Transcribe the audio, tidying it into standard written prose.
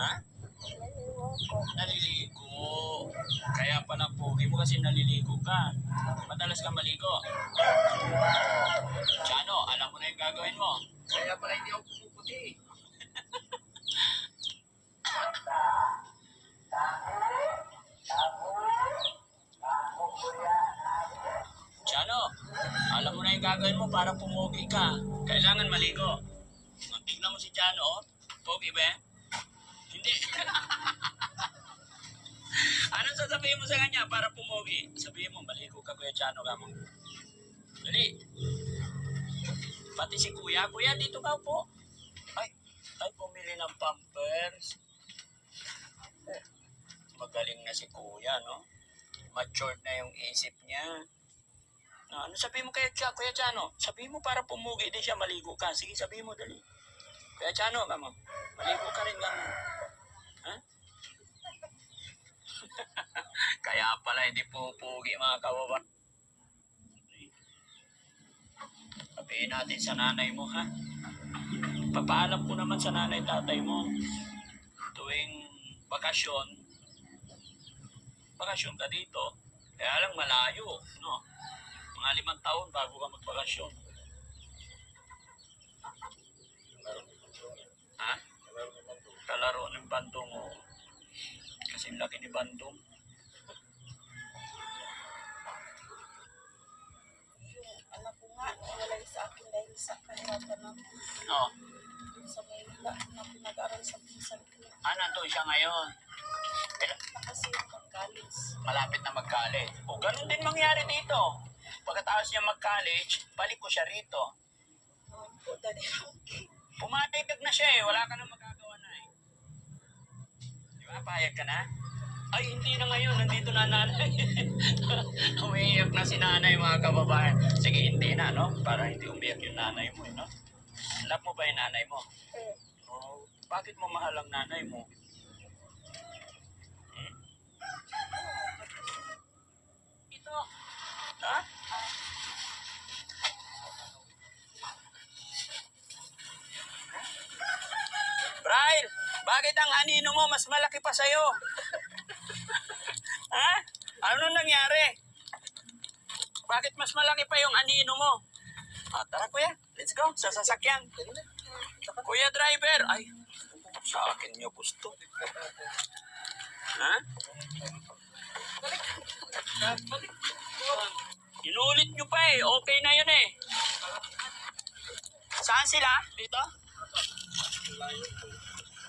Ha? Naliligo ko. Naliligo. Kaya pa na pogi mo kasi naliligo ka. Madalas ka maligo. Chano, alam mo na yung gagawin mo. Kaya pala hindi ako pumuputi. Chano, alam mo na yung gagawin mo para pumugi ka. Kailangan maligo. Tignan mo si Chano, oh. Pogi ba? Hindi. Anong sasabihin mo sa kanya para pumugi? Sabihin mo, maligo ka, Kuya Chano ka mo. Dali. Pati si Kuya. Kuya, dito ka po. Ay, bumili ng Pampers. Magaling na si Kuya, no? Matured na yung isip niya. Ano sabihin mo kay Kuya Chano? Sabihin mo para pumugi din siya, maligo ka. Sige, sabihin mo, dali. Kuya Chano, kamo. Maligo ka rin lang. Ha? Kaya pala hindi pupugi mga kawawa. Sabihin natin sa nanay mo, ha? Papaalam ko naman sa nanay tatay mo. Tuwing bakasyon ka dito. Kaya lang malayo, no? Mga 5 taon bago ka magbakasyon. Ha? Kalaro ng bandong mo. Kasing laki ni bandong. Yung anak ko nga, nawalay sa akin dahil sa kahirapan ng No. sa Manila na pinag-aral sa pinsan ko. Nandun siya ngayon. Na kasi yung mag-college. Malapit na mag-college. O, ganun din mangyari dito. Pagkatapos niya mag-college, balik ko siya rito. Po, daddy. Pumatitag na siya eh. Wala ka na magagawa na eh. Di ba? Payag ka na? Ay, hindi na ngayon. Nandito na nanay. Umiiyak na si nanay, mga kababayan. Sige, hindi na, no? Para hindi umiyak yung nanay mo, no? Love mo ba yung nanay mo? Oh, bakit mo mahal ang nanay mo? Ito. Ha? Brian, bakit ang anino mo mas malaki pa sa'yo? Ha? Ano nangyari? Bakit mas malaki pa yung anino mo? Tara kuya, let's go sa sasakyan. Kuya driver, ay, sa akin niyo gusto. Ha? Inulit nyo pa eh, okay na yun eh. Saan sila? Dito?